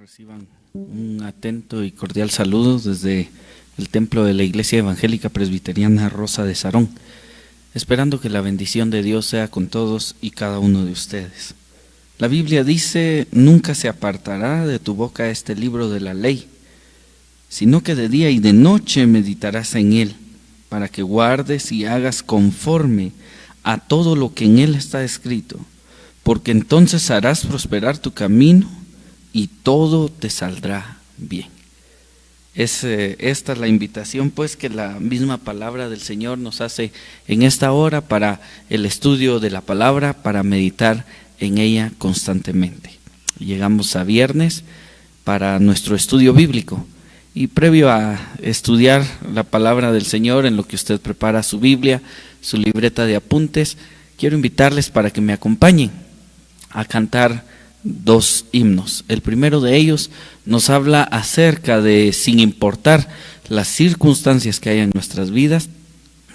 Reciban un atento y cordial saludo desde el templo de la Iglesia Evangélica Presbiteriana Rosa de Sarón, esperando que la bendición de Dios sea con todos y cada uno de ustedes. La Biblia dice: nunca se apartará de tu boca este libro de la ley, sino que de día y de noche meditarás en él, para que guardes y hagas conforme a todo lo que en él está escrito, porque entonces harás prosperar tu camino y todo te saldrá bien. Esta es la invitación pues que la misma palabra del Señor nos hace en esta hora para el estudio de la palabra, para meditar en ella constantemente. Llegamos a viernes para nuestro estudio bíblico, y previo a estudiar la palabra del Señor, en lo que usted prepara su Biblia, su libreta de apuntes, quiero invitarles para que me acompañen a cantar dos himnos. El primero de ellos nos habla acerca de, sin importar las circunstancias que haya en nuestras vidas,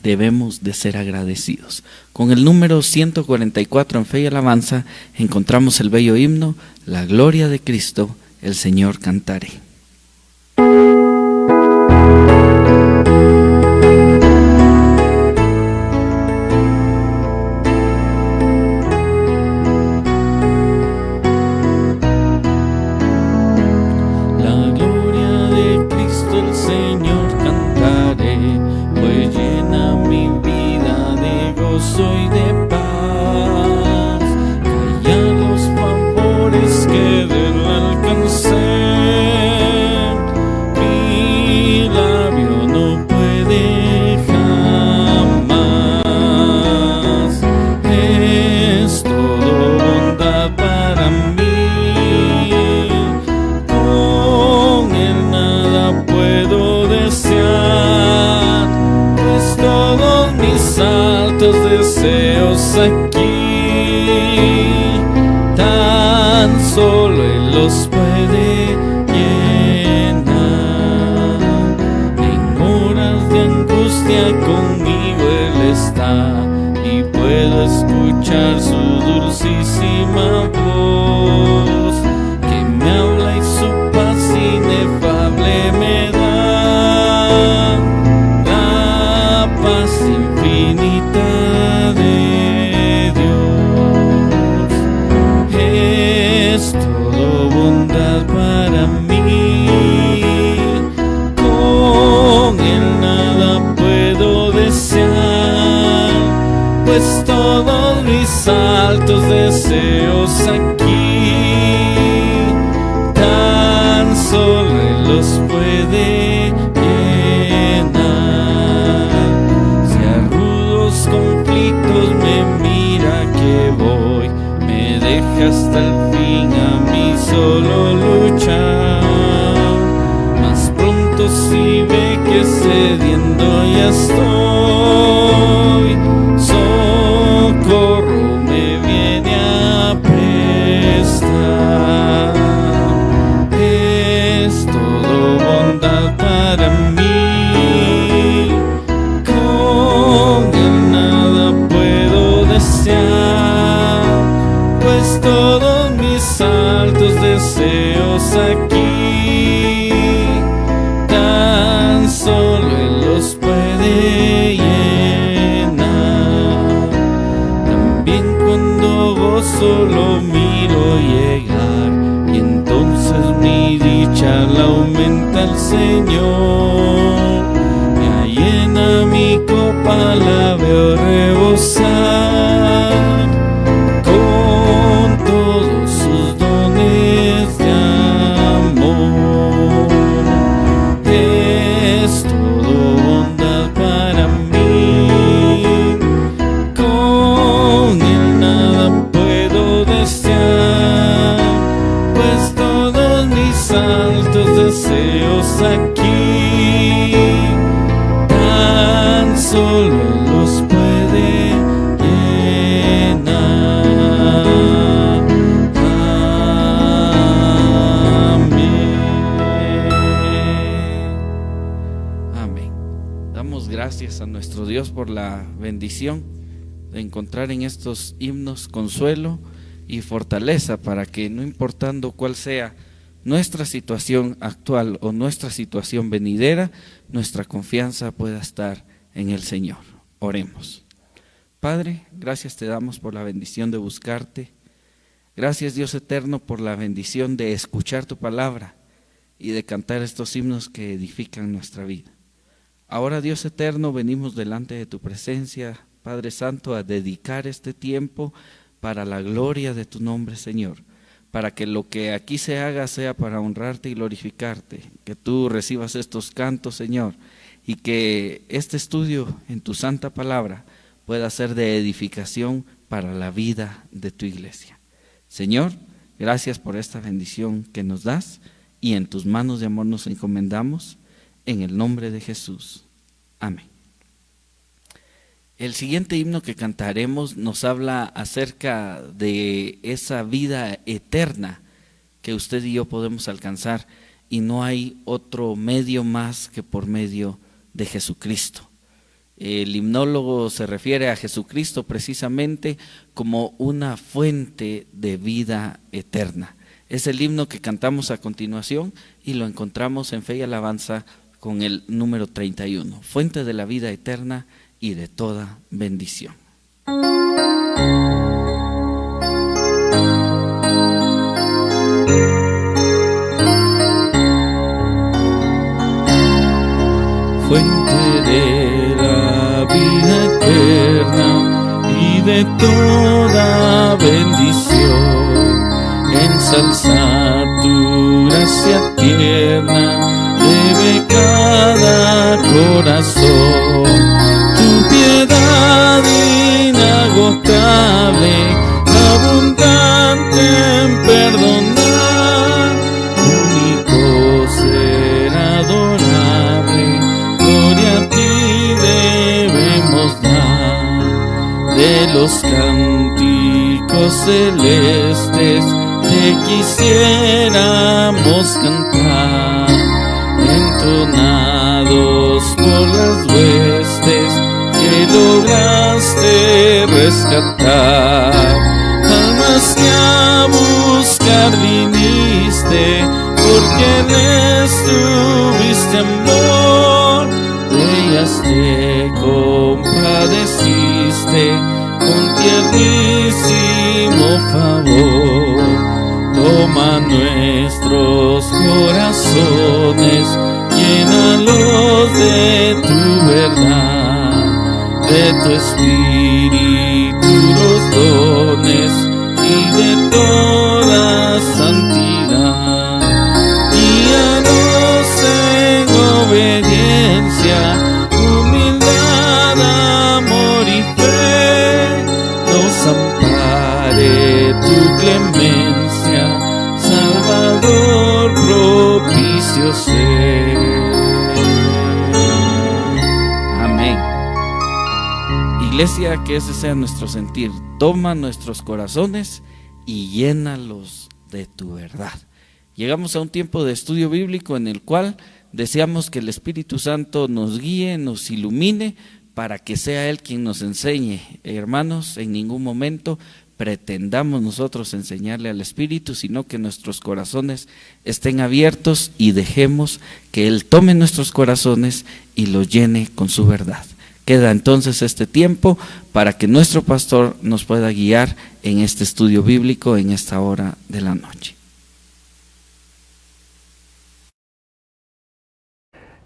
debemos de ser agradecidos. Con el número 144 en Fe y Alabanza encontramos el bello himno: La gloria de Cristo, el Señor cantaré. De encontrar en estos himnos consuelo y fortaleza para que, no importando cuál sea nuestra situación actual o nuestra situación venidera, nuestra confianza pueda estar en el Señor. Oremos. Padre, gracias te damos por la bendición de buscarte. Gracias, Dios eterno, por la bendición de escuchar tu palabra y de cantar estos himnos que edifican nuestra vida. Ahora, Dios eterno, venimos delante de tu presencia, Padre Santo, a dedicar este tiempo para la gloria de tu nombre, Señor, para que lo que aquí se haga sea para honrarte y glorificarte, que tú recibas estos cantos, Señor, y que este estudio en tu santa palabra pueda ser de edificación para la vida de tu iglesia. Señor, gracias por esta bendición que nos das y en tus manos de amor nos encomendamos, en el nombre de Jesús. Amén. El siguiente himno que cantaremos nos habla acerca de esa vida eterna que usted y yo podemos alcanzar, y no hay otro medio más que por medio de Jesucristo. El himnólogo se refiere a Jesucristo precisamente como una fuente de vida eterna. Es el himno que cantamos a continuación y lo encontramos en Fe y Alabanza con el número 31, fuente de la vida eterna y de toda bendición. Fuente de la vida eterna y de toda bendición, ensalzar tu gracia tierna debe cada corazón. Tu piedad inagotable, abundante en perdonar, único ser adorable, gloria a ti debemos dar. De los cánticos celestes te quisiéramos cantar, entonados por las huestes que lograste rescatar. Almas que a buscar viniste, porque les tuviste amor, de ellas te compadeciste con tiernísimo favor. Toma nuestros corazones, llénalos de tu verdad, de tu espíritu los dones y de toda santidad. Guíanos en obediencia, humildad, amor y fe, nos ampare tu clemencia, Salvador propicio ser. Amén. Iglesia, que ese sea nuestro sentir. Toma nuestros corazones y llénalos de tu verdad. Llegamos a un tiempo de estudio bíblico en el cual deseamos que el Espíritu Santo nos guíe, nos ilumine, para que sea Él quien nos enseñe. Hermanos, en ningún momento pretendamos nosotros enseñarle al Espíritu, sino que nuestros corazones estén abiertos y dejemos que Él tome nuestros corazones y los llene con su verdad. Queda entonces este tiempo para que nuestro pastor nos pueda guiar en este estudio bíblico en esta hora de la noche.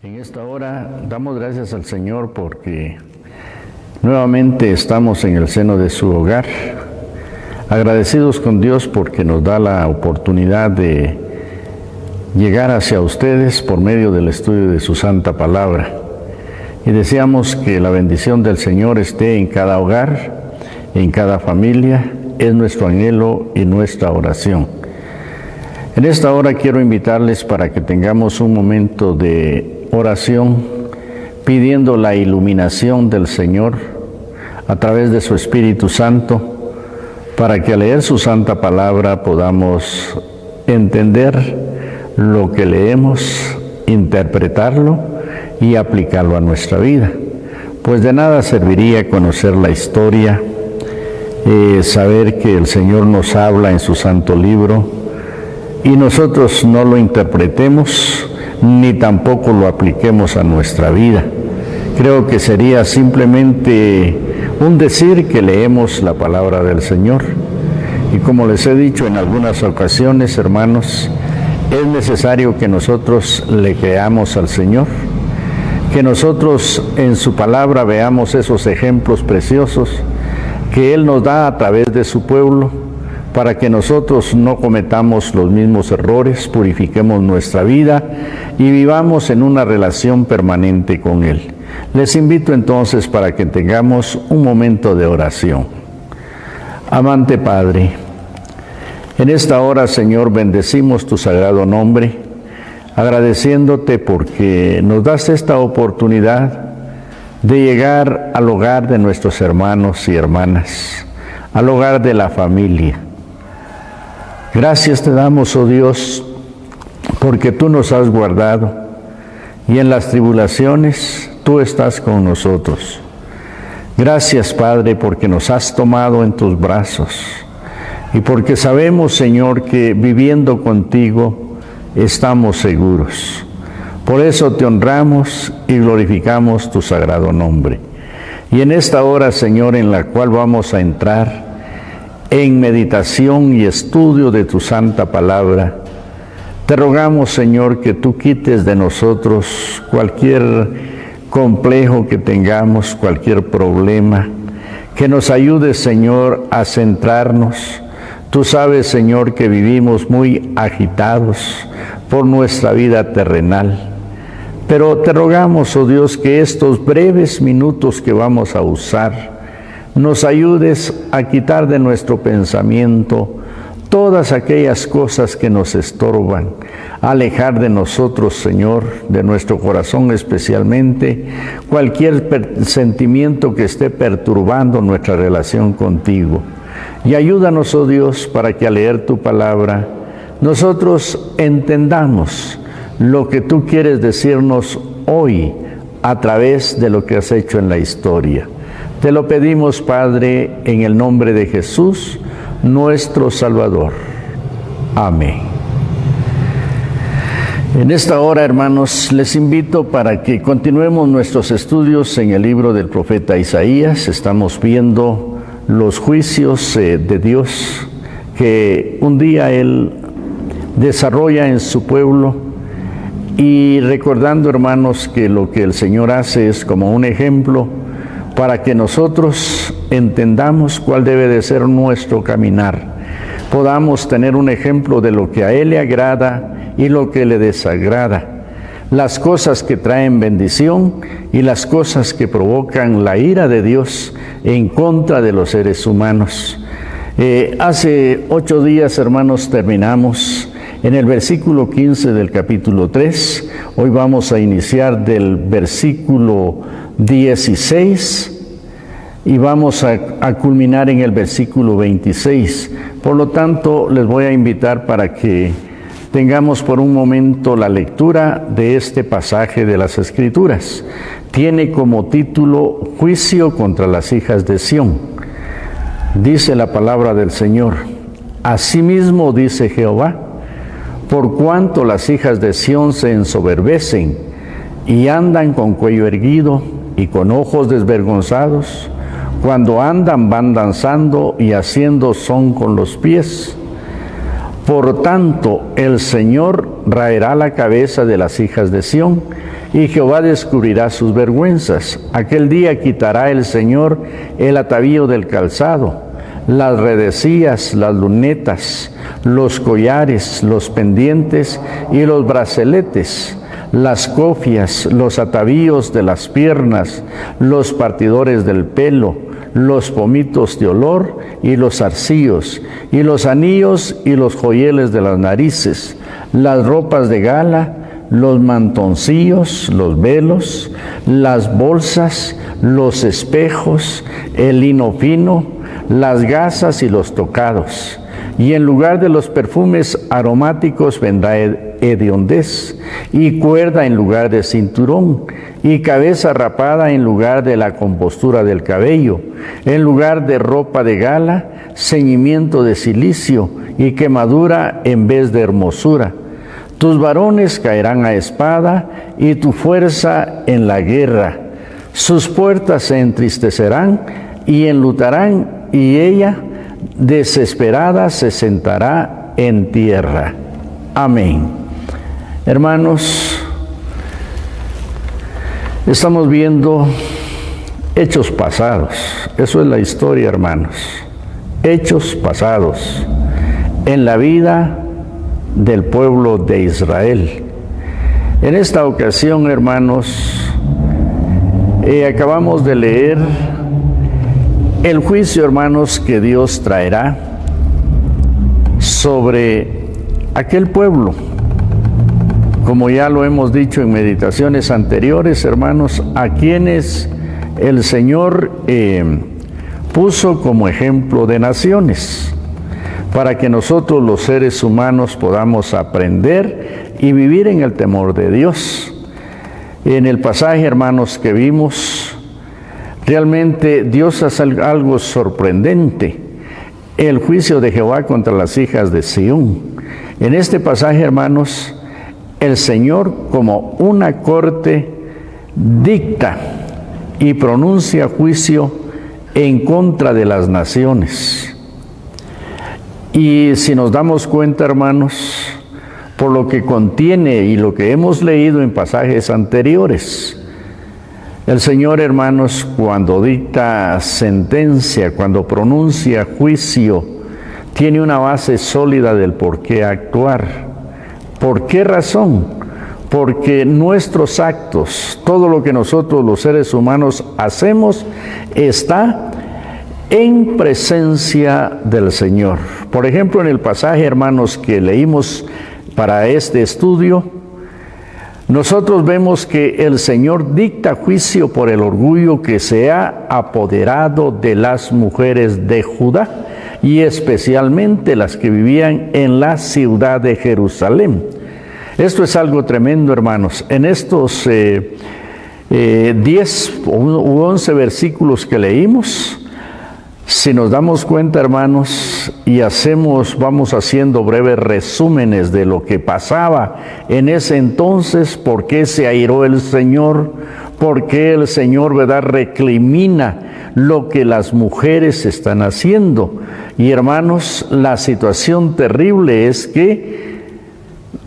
En esta hora damos gracias al Señor porque nuevamente estamos en el seno de su hogar, agradecidos con Dios porque nos da la oportunidad de llegar hacia ustedes por medio del estudio de su santa palabra. Y deseamos que la bendición del Señor esté en cada hogar, en cada familia, es nuestro anhelo y nuestra oración. En esta hora quiero invitarles para que tengamos un momento de oración, pidiendo la iluminación del Señor a través de su Espíritu Santo, para que al leer su santa palabra podamos entender lo que leemos, interpretarlo y aplicarlo a nuestra vida. Pues de nada serviría conocer la historia, saber que el Señor nos habla en su santo libro, y nosotros no lo interpretemos ni tampoco lo apliquemos a nuestra vida. Creo que sería simplemente un decir que leemos la palabra del Señor. Y como les he dicho en algunas ocasiones, hermanos, es necesario que nosotros le creamos al Señor, que nosotros en su palabra veamos esos ejemplos preciosos que Él nos da a través de su pueblo, para que nosotros no cometamos los mismos errores, purifiquemos nuestra vida y vivamos en una relación permanente con Él. Les invito entonces para que tengamos un momento de oración. Amante Padre, en esta hora, Señor, bendecimos tu sagrado nombre, agradeciéndote porque nos das esta oportunidad de llegar al hogar de nuestros hermanos y hermanas, al hogar de la familia. Gracias te damos, oh Dios, porque tú nos has guardado y en las tribulaciones tú estás con nosotros. Gracias, Padre, porque nos has tomado en tus brazos y porque sabemos, Señor, que viviendo contigo estamos seguros. Por eso te honramos y glorificamos tu sagrado nombre. Y en esta hora, Señor, en la cual vamos a entrar en meditación y estudio de tu santa palabra, te rogamos, Señor, que tú quites de nosotros cualquier complejo que tengamos, cualquier problema, que nos ayudes, Señor, a centrarnos. Tú sabes, Señor, que vivimos muy agitados por nuestra vida terrenal, pero te rogamos, oh Dios, que estos breves minutos que vamos a usar nos ayudes a quitar de nuestro pensamiento todas aquellas cosas que nos estorban, a alejar de nosotros, Señor, de nuestro corazón especialmente, cualquier sentimiento que esté perturbando nuestra relación contigo. Y ayúdanos, oh Dios, para que al leer tu palabra, nosotros entendamos lo que tú quieres decirnos hoy a través de lo que has hecho en la historia. Te lo pedimos, Padre, en el nombre de Jesús, nuestro Salvador. Amén. En esta hora, hermanos, les invito para que continuemos nuestros estudios en el libro del profeta Isaías. Estamos viendo los juicios de Dios que un día Él desarrolla en su pueblo, y recordando, hermanos, que lo que el Señor hace es como un ejemplo para que nosotros entendamos cuál debe de ser nuestro caminar, podamos tener un ejemplo de lo que a Él le agrada y lo que le desagrada, las cosas que traen bendición y las cosas que provocan la ira de Dios en contra de los seres humanos. Hace 8 días, hermanos, terminamos en el versículo 15 del capítulo 3. Hoy vamos a iniciar del versículo 16 y vamos a culminar en el versículo 26. Por lo tanto, les voy a invitar para que tengamos por un momento la lectura de este pasaje de las Escrituras. Tiene como título Juicio contra las hijas de Sión. Dice la palabra del Señor: Asimismo dice Jehová, por cuanto las hijas de Sión se ensoberbecen y andan con cuello erguido y con ojos desvergonzados, cuando andan van danzando y haciendo son con los pies. Por tanto, el Señor raerá la cabeza de las hijas de Sión, y Jehová descubrirá sus vergüenzas. Aquel día quitará el Señor el atavío del calzado, las redecías, las lunetas, los collares, los pendientes y los braceletes, las cofias, los atavíos de las piernas, los partidores del pelo, los pomitos de olor y los zarcillos, y los anillos y los joyeles de las narices, las ropas de gala, los mantoncillos, los velos, las bolsas, los espejos, el lino fino, las gasas y los tocados. Y en lugar de los perfumes aromáticos vendrá hediondez, y cuerda en lugar de cinturón, y cabeza rapada en lugar de la compostura del cabello, en lugar de ropa de gala, ceñimiento de cilicio, y quemadura en vez de hermosura. Tus varones caerán a espada y tu fuerza en la guerra. Sus puertas se entristecerán y enlutarán, y ella desesperada se sentará en tierra. Amén. Hermanos, estamos viendo hechos pasados. Eso es la historia, hermanos. Hechos pasados en la vida del pueblo de Israel. En esta ocasión, hermanos, acabamos de leer el juicio, hermanos, que Dios traerá sobre aquel pueblo. Como ya lo hemos dicho en meditaciones anteriores, hermanos, a quienes el Señor puso como ejemplo de naciones, para que nosotros los seres humanos podamos aprender y vivir en el temor de Dios. En el pasaje, hermanos, que vimos, realmente Dios hace algo sorprendente, el juicio de Jehová contra las hijas de Sión. En este pasaje, hermanos, el Señor, como una corte, dicta y pronuncia juicio en contra de las naciones. Y si nos damos cuenta, hermanos, por lo que contiene y lo que hemos leído en pasajes anteriores, el Señor, hermanos, cuando dicta sentencia, cuando pronuncia juicio, tiene una base sólida del por qué actuar. ¿Por qué razón? Porque nuestros actos, todo lo que nosotros los seres humanos hacemos, está en presencia del Señor. Por ejemplo, en el pasaje, hermanos, que leímos para este estudio, nosotros vemos que el Señor dicta juicio por el orgullo que se ha apoderado de las mujeres de Judá, y especialmente las que vivían en la ciudad de Jerusalén. Esto es algo tremendo, hermanos. En estos 10 u 11 versículos que leímos, si nos damos cuenta, hermanos, y vamos haciendo breves resúmenes de lo que pasaba en ese entonces, por qué se airó el Señor, por qué el Señor, ¿verdad?, recrimina lo que las mujeres están haciendo. Y, hermanos, la situación terrible es que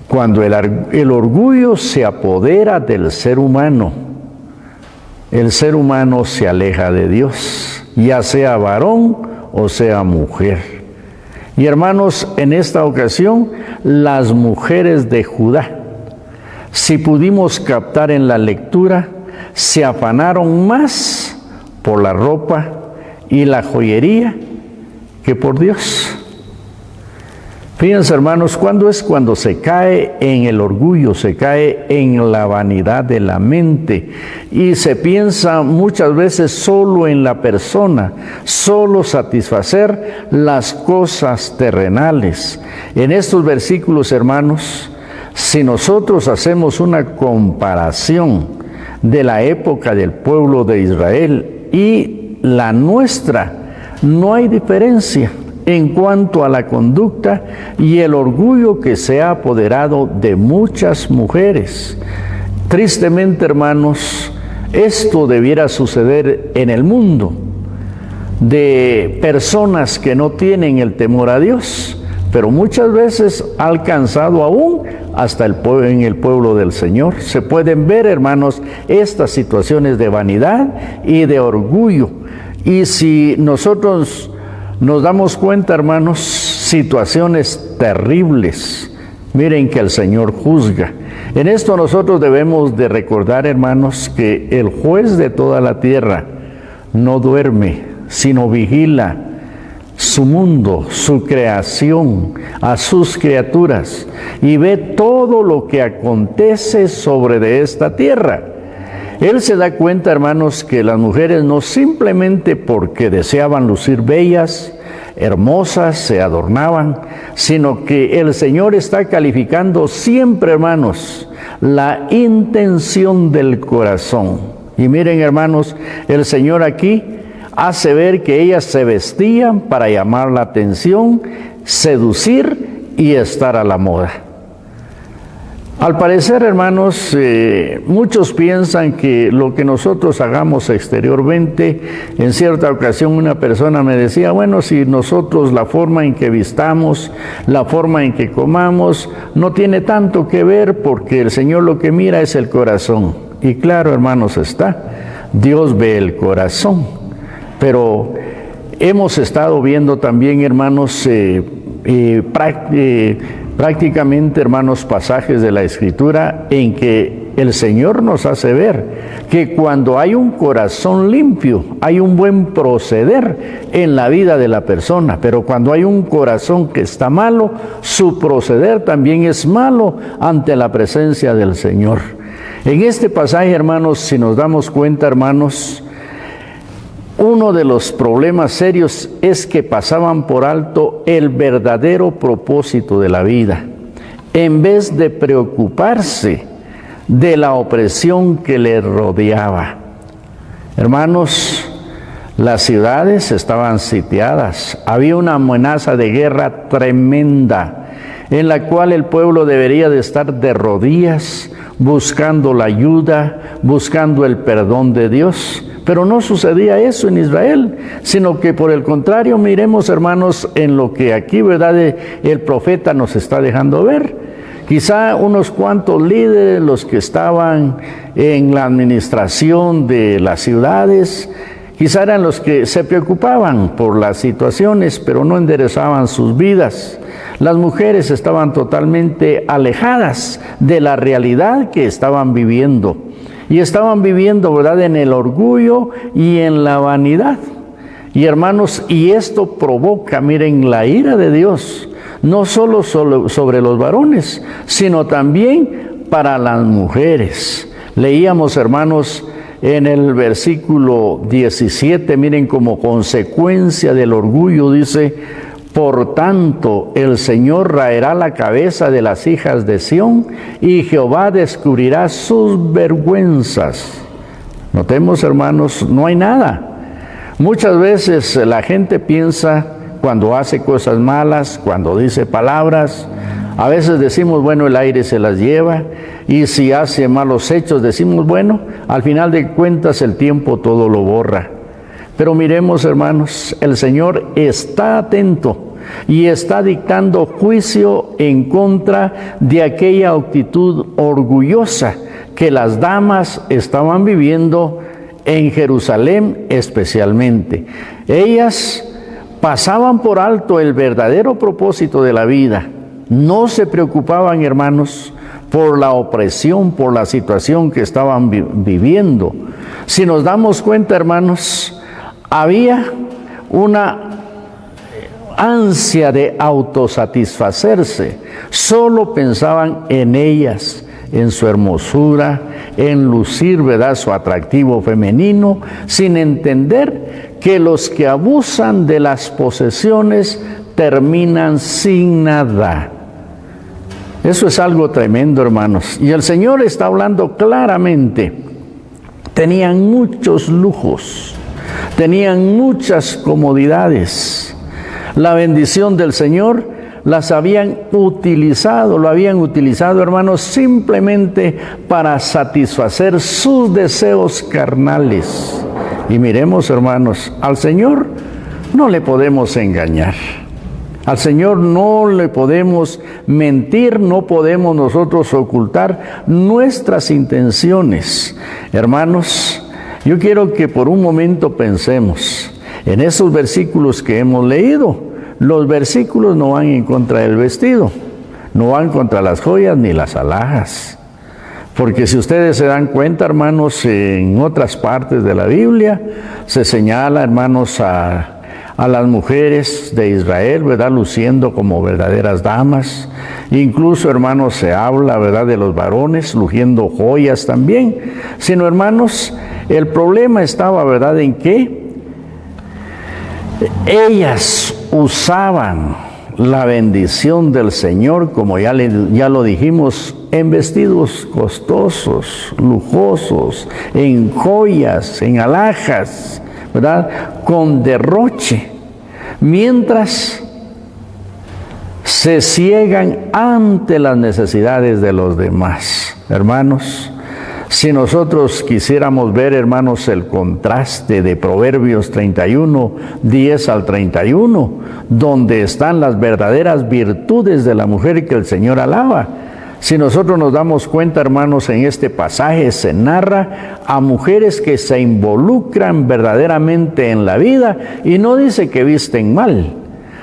cuando el orgullo se apodera del ser humano, el ser humano se aleja de Dios, ya sea varón o sea mujer. Y, hermanos, en esta ocasión, las mujeres de Judá, si pudimos captar en la lectura, se afanaron más por la ropa y la joyería que por Dios. Fíjense, hermanos, ¿cuándo es cuando se cae en el orgullo, se cae en la vanidad de la mente y se piensa muchas veces solo en la persona, solo satisfacer las cosas terrenales? En estos versículos, hermanos, si nosotros hacemos una comparación de la época del pueblo de Israel y la nuestra, no hay diferencia en cuanto a la conducta y el orgullo que se ha apoderado de muchas mujeres. Tristemente, hermanos, esto debiera suceder en el mundo, de personas que no tienen el temor a Dios, pero muchas veces ha alcanzado aún hasta en el pueblo del Señor. Se pueden ver, hermanos, estas situaciones de vanidad y de orgullo. Y si nosotros nos damos cuenta, hermanos, situaciones terribles, miren que el Señor juzga. En esto nosotros debemos de recordar, hermanos, que el juez de toda la tierra no duerme, sino vigila su mundo, su creación, a sus criaturas, y ve todo lo que acontece sobre de esta tierra. Él se da cuenta, hermanos, que las mujeres no simplemente porque deseaban lucir bellas, hermosas, se adornaban, sino que el Señor está calificando siempre, hermanos, la intención del corazón. Y miren, hermanos, el Señor aquí hace ver que ellas se vestían para llamar la atención, seducir y estar a la moda. Al parecer, hermanos, muchos piensan que lo que nosotros hagamos exteriormente, en cierta ocasión una persona me decía, bueno, si nosotros la forma en que vistamos, la forma en que comamos, no tiene tanto que ver porque el Señor lo que mira es el corazón. Y claro, hermanos, Dios ve el corazón. Pero hemos estado viendo también, hermanos, prácticamente, hermanos, pasajes de la Escritura en que el Señor nos hace ver que cuando hay un corazón limpio, hay un buen proceder en la vida de la persona, pero cuando hay un corazón que está malo, su proceder también es malo ante la presencia del Señor. En este pasaje, hermanos, si nos damos cuenta, hermanos, uno de los problemas serios es que pasaban por alto el verdadero propósito de la vida, en vez de preocuparse de la opresión que les rodeaba. Hermanos, las ciudades estaban sitiadas, había una amenaza de guerra tremenda, en la cual el pueblo debería de estar de rodillas, buscando la ayuda, buscando el perdón de Dios. Pero no sucedía eso en Israel, sino que por el contrario, miremos, hermanos, en lo que aquí, ¿verdad?, el profeta nos está dejando ver. Quizá unos cuantos líderes, los que estaban en la administración de las ciudades, quizá eran los que se preocupaban por las situaciones, pero no enderezaban sus vidas. Las mujeres estaban totalmente alejadas de la realidad que estaban viviendo. Y estaban viviendo, ¿verdad?, en el orgullo y en la vanidad. Y hermanos, y esto provoca, miren, la ira de Dios, no solo sobre los varones, sino también para las mujeres. Leíamos, hermanos, en el versículo 17, miren, como consecuencia del orgullo, dice: por tanto, el Señor raerá la cabeza de las hijas de Sión, y Jehová descubrirá sus vergüenzas. Notemos, hermanos, no hay nada. Muchas veces la gente piensa, cuando hace cosas malas, cuando dice palabras, a veces decimos, bueno, el aire se las lleva, y si hace malos hechos, decimos, bueno, al final de cuentas el tiempo todo lo borra. Pero miremos, hermanos, el Señor está atento y está dictando juicio en contra de aquella actitud orgullosa que las damas estaban viviendo en Jerusalén especialmente. Ellas pasaban por alto el verdadero propósito de la vida. No se preocupaban, hermanos, por la opresión, por la situación que estaban viviendo. Si nos damos cuenta, hermanos, había una ansia de autosatisfacerse. Solo pensaban en ellas, en su hermosura, en lucir, ¿verdad?, su atractivo femenino, sin entender que los que abusan de las posesiones terminan sin nada. Eso es algo tremendo, hermanos. Y el Señor está hablando claramente. Tenían muchos lujos, tenían muchas comodidades. La bendición del Señor las habían utilizado, lo habían utilizado, hermanos, simplemente para satisfacer sus deseos carnales. Y miremos, hermanos, al Señor no le podemos engañar. Al Señor no le podemos mentir, no podemos nosotros ocultar nuestras intenciones. Hermanos, yo quiero que por un momento pensemos en esos versículos que hemos leído. Los versículos no van en contra del vestido, no van contra las joyas ni las alhajas. Porque si ustedes se dan cuenta, hermanos, en otras partes de la Biblia se señala, hermanos, a las mujeres de Israel, ¿verdad?, luciendo como verdaderas damas. Incluso, hermanos, se habla, ¿verdad?, de los varones luciendo joyas también. Sino, hermanos, el problema estaba, ¿verdad?, en que ellas usaban la bendición del Señor, como ya lo dijimos, en vestidos costosos, lujosos, en joyas, en alhajas, ¿verdad?, con derroche. Mientras se ciegan ante las necesidades de los demás. Hermanos, si nosotros quisiéramos ver, hermanos, el contraste de Proverbios 31, 10 al 31, donde están las verdaderas virtudes de la mujer que el Señor alaba. Si nosotros nos damos cuenta, hermanos, en este pasaje se narra a mujeres que se involucran verdaderamente en la vida, y no dice que visten mal.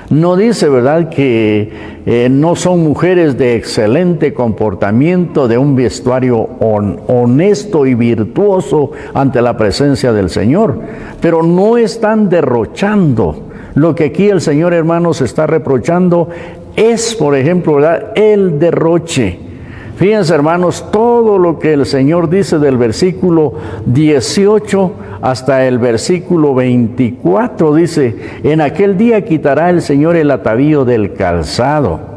No dice, ¿verdad?, que no son mujeres de excelente comportamiento, de un vestuario honesto y virtuoso ante la presencia del Señor, pero no están derrochando. Lo que aquí el Señor, hermanos, está reprochando es, por ejemplo, ¿verdad?, el derroche. Fíjense, hermanos, todo lo que el Señor dice del versículo 18 hasta el versículo 24, dice: en aquel día quitará el Señor el atavío del calzado,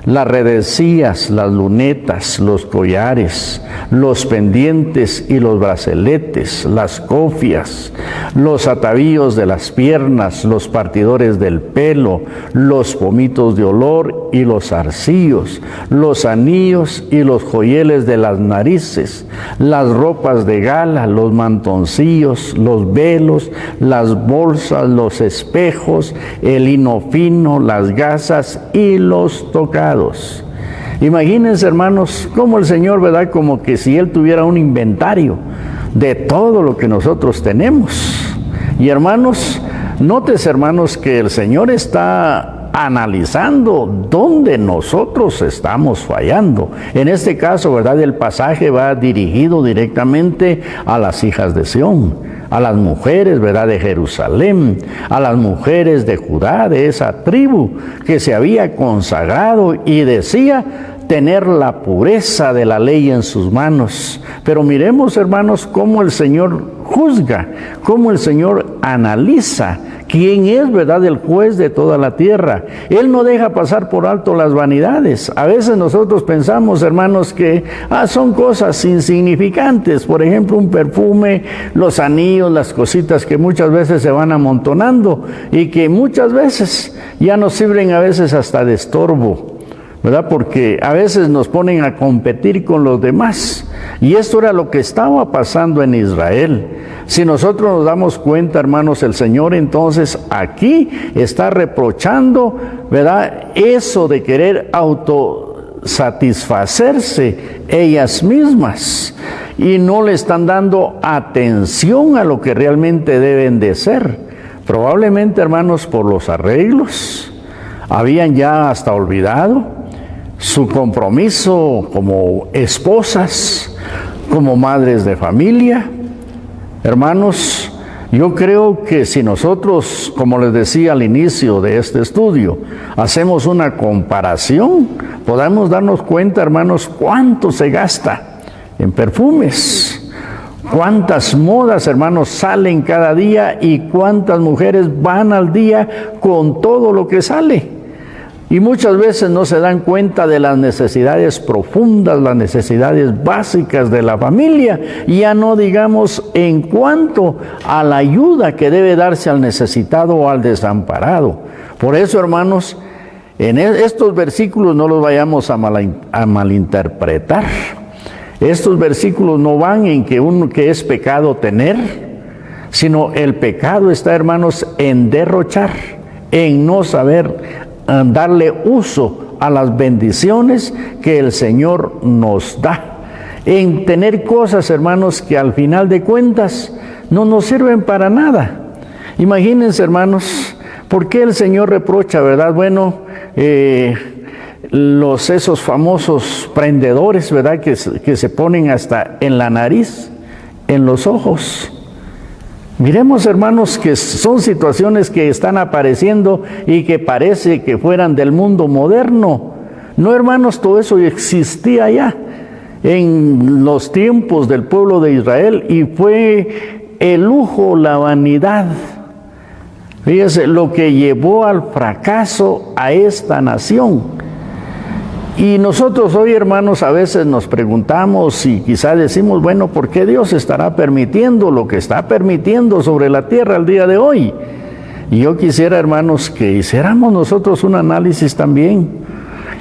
las redecías, las lunetas, los collares, los pendientes y los braceletes, las cofias, los atavíos de las piernas, los partidores del pelo, los pomitos de olor y los zarcillos, los anillos y los joyeles de las narices, las ropas de gala, los mantoncillos, los velos, las bolsas, los espejos, el lino fino, las gasas y los tocados. Imagínense, hermanos, como el Señor, ¿verdad?, como que si Él tuviera un inventario de todo lo que nosotros tenemos. Y hermanos, nótese, hermanos, que el Señor está analizando dónde nosotros estamos fallando. En este caso, ¿verdad?, el pasaje va dirigido directamente a las hijas de Sión, a las mujeres, ¿verdad?, de Jerusalén, a las mujeres de Judá, de esa tribu que se había consagrado y decía tener la pureza de la ley en sus manos. Pero miremos, hermanos, cómo el Señor juzga, cómo el Señor analiza quién es, ¿verdad?, el juez de toda la tierra. Él no deja pasar por alto las vanidades. A veces nosotros pensamos, hermanos, que son cosas insignificantes. Por ejemplo, un perfume, los anillos, las cositas que muchas veces se van amontonando y que muchas veces ya nos sirven a veces hasta de estorbo, ¿verdad? Porque a veces nos ponen a competir con los demás. Y esto era lo que estaba pasando en Israel. Si nosotros nos damos cuenta, hermanos, el Señor entonces aquí está reprochando, ¿verdad?, eso de querer autosatisfacerse ellas mismas, y no le están dando atención a lo que realmente deben de ser. Probablemente, hermanos, por los arreglos, habían ya hasta olvidado su compromiso como esposas, como madres de familia. Hermanos, yo creo que si nosotros, como les decía al inicio de este estudio, hacemos una comparación, podemos darnos cuenta, hermanos, cuánto se gasta en perfumes, cuántas modas, hermanos, salen cada día y cuántas mujeres van al día con todo lo que sale. Y muchas veces no se dan cuenta de las necesidades profundas, las necesidades básicas de la familia, y ya no digamos en cuanto a la ayuda que debe darse al necesitado o al desamparado. Por eso, hermanos, en estos versículos no los vayamos a malinterpretar. Estos versículos no van en que es pecado tener, sino el pecado está, hermanos, en derrochar, en no saber darle uso a las bendiciones que el Señor nos da, en tener cosas, hermanos, que al final de cuentas no nos sirven para nada. Imagínense, hermanos, ¿por qué el Señor reprocha, verdad? Bueno, esos famosos prendedores, ¿verdad?, que se ponen hasta en la nariz, en los ojos. Miremos, hermanos, que son situaciones que están apareciendo y que parece que fueran del mundo moderno. No, hermanos, todo eso existía ya en los tiempos del pueblo de Israel, y fue el lujo, la vanidad. Fíjese lo que llevó al fracaso a esta nación. Y nosotros hoy, hermanos, a veces nos preguntamos y quizá decimos, bueno, ¿por qué Dios estará permitiendo lo que está permitiendo sobre la tierra al día de hoy? Y yo quisiera, hermanos, que hiciéramos nosotros un análisis también.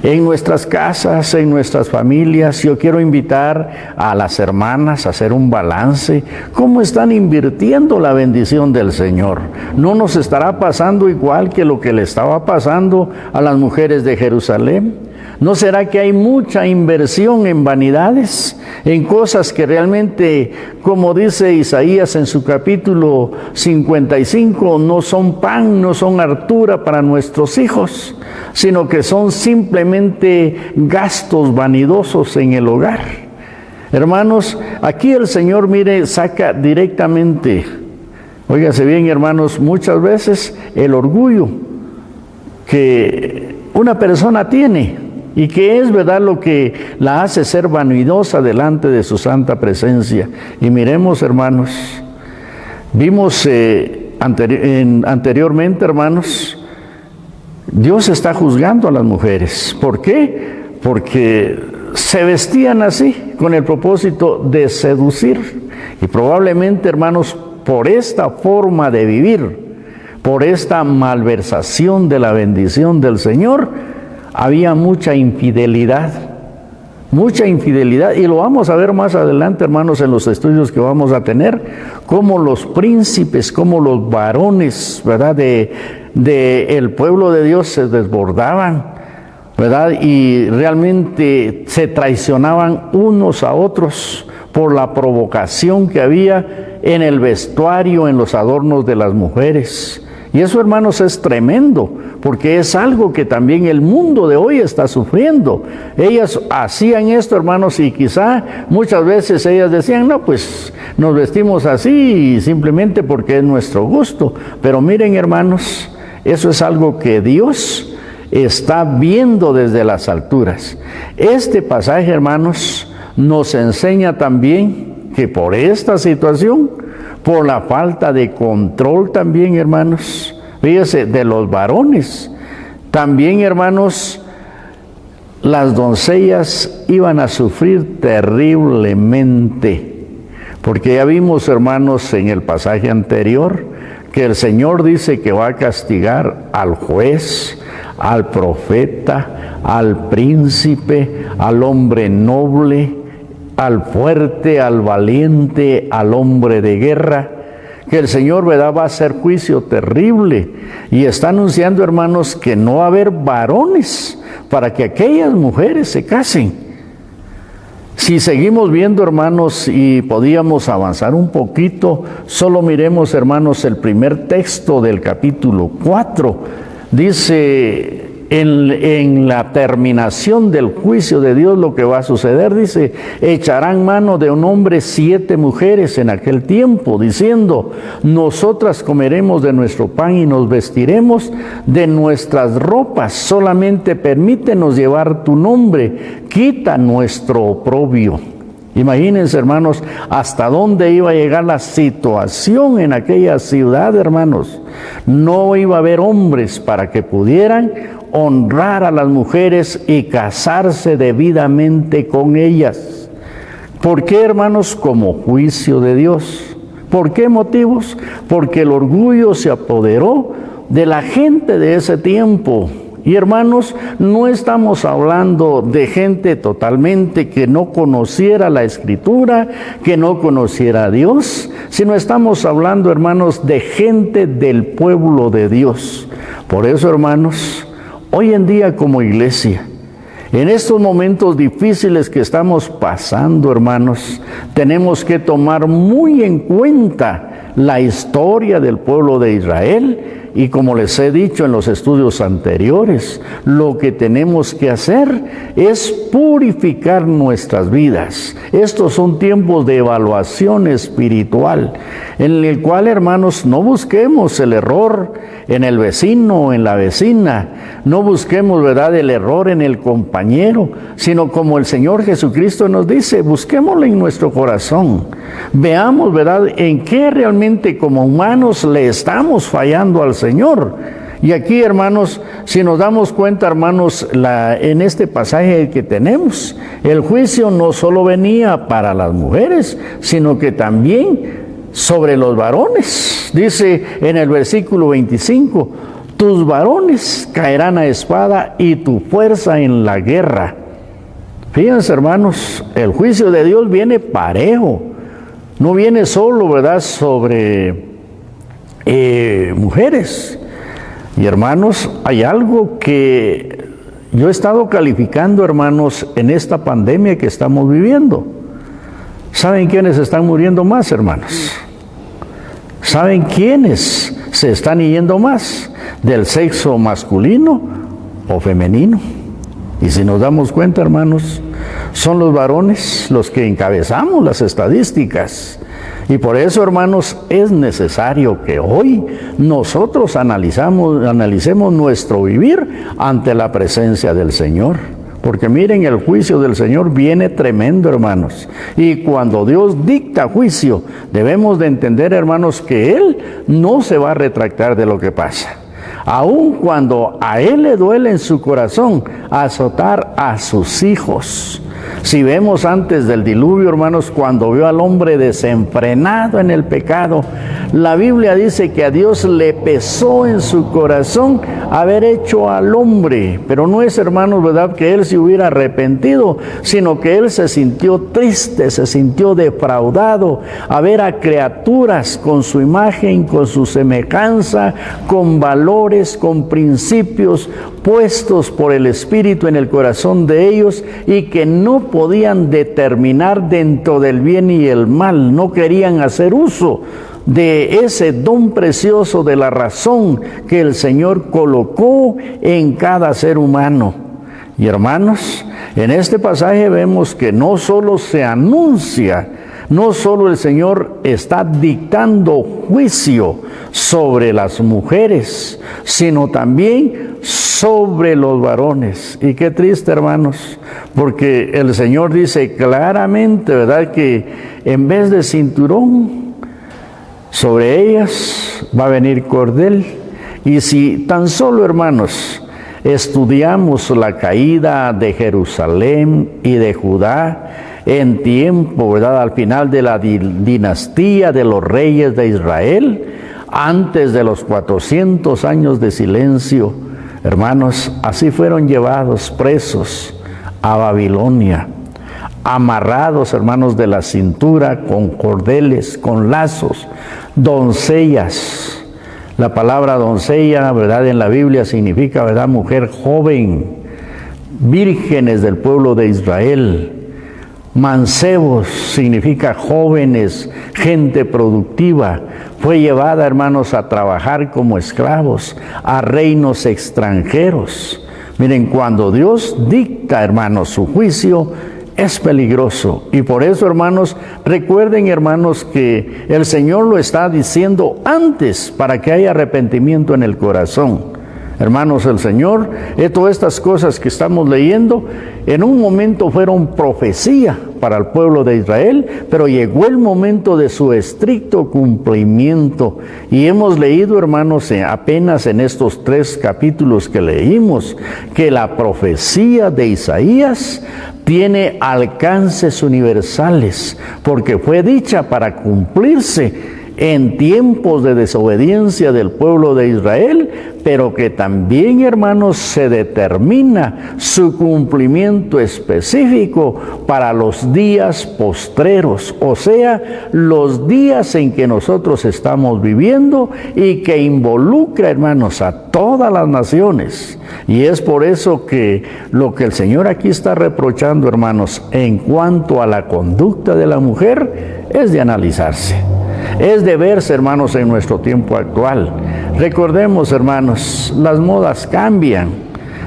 En nuestras casas, en nuestras familias, yo quiero invitar a las hermanas a hacer un balance. ¿Cómo están invirtiendo la bendición del Señor? ¿No nos estará pasando igual que lo que le estaba pasando a las mujeres de Jerusalén? ¿No será que hay mucha inversión en vanidades, en cosas que realmente, como dice Isaías en su capítulo 55, no son pan, no son hartura para nuestros hijos, sino que son simplemente gastos vanidosos en el hogar? Hermanos, aquí el Señor, mire, saca directamente, óigase bien, hermanos, muchas veces el orgullo que una persona tiene, y que es verdad lo que la hace ser vanidosa delante de su santa presencia. Y miremos, hermanos, vimos anteriormente, hermanos, Dios está juzgando a las mujeres. ¿Por qué? Porque se vestían así, con el propósito de seducir. Y probablemente, hermanos, por esta forma de vivir, por esta malversación de la bendición del Señor, había mucha infidelidad, y lo vamos a ver más adelante, hermanos, en los estudios que vamos a tener, cómo los príncipes, cómo los varones, ¿verdad?, de el pueblo de Dios se desbordaban, ¿verdad?, y realmente se traicionaban unos a otros por la provocación que había en el vestuario, en los adornos de las mujeres. Y eso, hermanos, es tremendo, porque es algo que también el mundo de hoy está sufriendo. Ellas hacían esto, hermanos, y quizá muchas veces ellas decían, no, pues nos vestimos así simplemente porque es nuestro gusto. Pero miren, hermanos, eso es algo que Dios está viendo desde las alturas. Este pasaje, hermanos, nos enseña también que por esta situación, por la falta de control también, hermanos, fíjese, de los varones, también, hermanos, las doncellas iban a sufrir terriblemente, porque ya vimos, hermanos, en el pasaje anterior, que el Señor dice que va a castigar al juez, al profeta, al príncipe, al hombre noble, al fuerte, al valiente, al hombre de guerra, que el Señor, ¿verdad?, va a hacer juicio terrible. Y está anunciando, hermanos, que no va a haber varones para que aquellas mujeres se casen. Si seguimos viendo, hermanos, y podíamos avanzar un poquito, solo miremos, hermanos, el primer texto del capítulo 4. Dice, en la terminación del juicio de Dios, lo que va a suceder, dice, echarán mano de un hombre 7 mujeres en aquel tiempo, diciendo, nosotras comeremos de nuestro pan y nos vestiremos de nuestras ropas, solamente permítenos llevar tu nombre, quita nuestro oprobio. Imagínense, hermanos, hasta dónde iba a llegar la situación en aquella ciudad, hermanos. No iba a haber hombres para que pudieran honrar a las mujeres y casarse debidamente con ellas. ¿Por qué, hermanos? Como juicio de Dios. ¿Por qué motivos? Porque el orgullo se apoderó de la gente de ese tiempo. Y, hermanos, no estamos hablando de gente totalmente que no conociera la Escritura, que no conociera a Dios, sino estamos hablando, hermanos, de gente del pueblo de Dios. Por eso, hermanos, hoy en día como iglesia, en estos momentos difíciles que estamos pasando, hermanos, tenemos que tomar muy en cuenta la historia del pueblo de Israel. Y como les he dicho en los estudios anteriores, lo que tenemos que hacer es purificar nuestras vidas. Estos son tiempos de evaluación espiritual, en el cual, hermanos, no busquemos el error en el vecino o en la vecina, no busquemos, ¿verdad?, el error en el compañero, sino como el Señor Jesucristo nos dice, busquémoslo en nuestro corazón. Veamos, ¿verdad?, en qué realmente como humanos le estamos fallando al Señor. Y aquí, hermanos, si nos damos cuenta, hermanos, en este pasaje que tenemos, el juicio no solo venía para las mujeres, sino que también sobre los varones. Dice en el versículo 25, tus varones caerán a espada y tu fuerza en la guerra. Fíjense, hermanos, el juicio de Dios viene parejo, no viene solo, ¿verdad?, sobre mujeres. Y hermanos, hay algo que yo he estado calificando, hermanos, en esta pandemia que estamos viviendo. ¿Saben quiénes están muriendo más, hermanos? ¿Saben quiénes se están yendo más? ¿Del sexo masculino o femenino? Y si nos damos cuenta, hermanos, son los varones los que encabezamos las estadísticas. Y por eso, hermanos, es necesario que hoy nosotros analicemos nuestro vivir ante la presencia del Señor. Porque miren, el juicio del Señor viene tremendo, hermanos. Y cuando Dios dicta juicio, debemos de entender, hermanos, que Él no se va a retractar de lo que pasa. Aun cuando a Él le duele en su corazón azotar a sus hijos. Si vemos antes del diluvio, hermanos, cuando vio al hombre desenfrenado en el pecado, la Biblia dice que a Dios le pesó en su corazón haber hecho al hombre, pero no es, hermanos, verdad, que él se hubiera arrepentido, sino que él se sintió triste, se sintió defraudado a ver a criaturas con su imagen, con su semejanza, con valores, con principios puestos por el Espíritu en el corazón de ellos y que no podían determinar dentro del bien y el mal, no querían hacer uso de ese don precioso de la razón que el Señor colocó en cada ser humano. Y hermanos, en este pasaje vemos que no solo se anuncia, no solo el Señor está dictando juicio sobre las mujeres, sino también sobre los varones. Y qué triste, hermanos, porque el Señor dice claramente, ¿verdad?, que en vez de cinturón, sobre ellas va a venir cordel. Y si tan solo, hermanos, estudiamos la caída de Jerusalén y de Judá en tiempo, ¿verdad?, al final de la dinastía de los reyes de Israel, antes de los 400 años de silencio, hermanos, así fueron llevados presos a Babilonia, amarrados, hermanos, de la cintura con cordeles, con lazos, doncellas. La palabra doncella, ¿verdad?, en la Biblia significa, ¿verdad?, mujer joven, vírgenes del pueblo de Israel. Mancebos significa jóvenes, gente productiva. Fue llevada, hermanos, a trabajar como esclavos a reinos extranjeros. Miren, cuando Dios dicta, hermanos, su juicio, es peligroso. Y por eso, hermanos, recuerden, hermanos, que el Señor lo está diciendo antes para que haya arrepentimiento en el corazón. Hermanos, el Señor, todas estas cosas que estamos leyendo, en un momento fueron profecía para el pueblo de Israel, pero llegó el momento de su estricto cumplimiento. Y hemos leído, hermanos, apenas en estos 3 capítulos que leímos, que la profecía de Isaías tiene alcances universales, porque fue dicha para cumplirse en tiempos de desobediencia del pueblo de Israel, pero que también, hermanos, se determina su cumplimiento específico para los días postreros, o sea, los días en que nosotros estamos viviendo y que involucra, hermanos, a todas las naciones. Y es por eso que lo que el Señor aquí está reprochando, hermanos, en cuanto a la conducta de la mujer, es de analizarse. Es de verse, hermanos, en nuestro tiempo actual. Recordemos, hermanos, las modas cambian.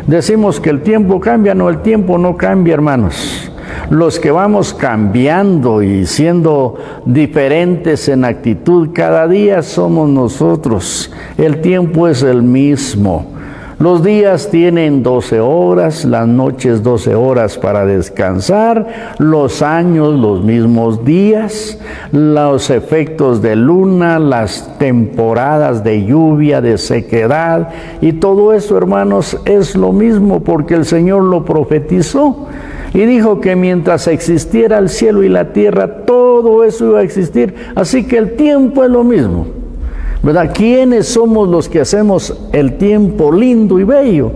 Decimos que el tiempo cambia, no, el tiempo no cambia, hermanos. Los que vamos cambiando y siendo diferentes en actitud cada día somos nosotros. El tiempo es el mismo. Los días tienen 12 horas, las noches 12 horas para descansar, los años los mismos días, los efectos de luna, las temporadas de lluvia, de sequedad, y todo eso, hermanos, es lo mismo porque el Señor lo profetizó. Y dijo que mientras existiera el cielo y la tierra, todo eso iba a existir. Así que el tiempo es lo mismo. ¿verdad? ¿Quiénes somos los que hacemos el tiempo lindo y bello?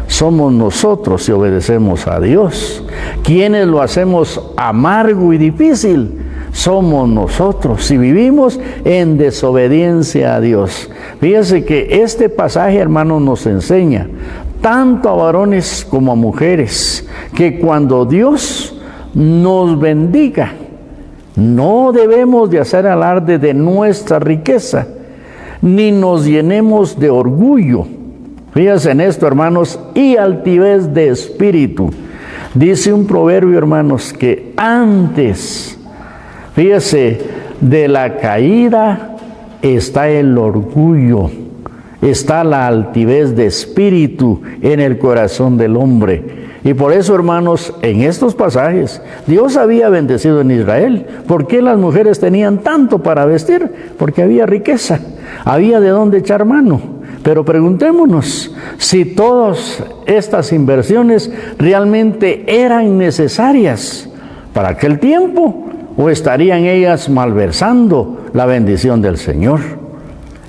Somos nosotros si obedecemos a Dios. ¿Quiénes lo hacemos amargo y difícil? Somos nosotros si vivimos en desobediencia a Dios. Fíjense que este pasaje, hermanos, nos enseña tanto a varones como a mujeres que cuando Dios nos bendiga, no debemos de hacer alarde de nuestra riqueza, ni nos llenemos de orgullo. Fíjense en esto, hermanos, y altivez de espíritu. Dice un proverbio, hermanos, que antes, fíjese, de la caída está el orgullo, está la altivez de espíritu en el corazón del hombre. Y por eso, hermanos, en estos pasajes, Dios había bendecido en Israel. ¿Por qué las mujeres tenían tanto para vestir? Porque había riqueza, había de dónde echar mano. Pero preguntémonos si todas estas inversiones realmente eran necesarias para aquel tiempo, o estarían ellas malversando la bendición del Señor.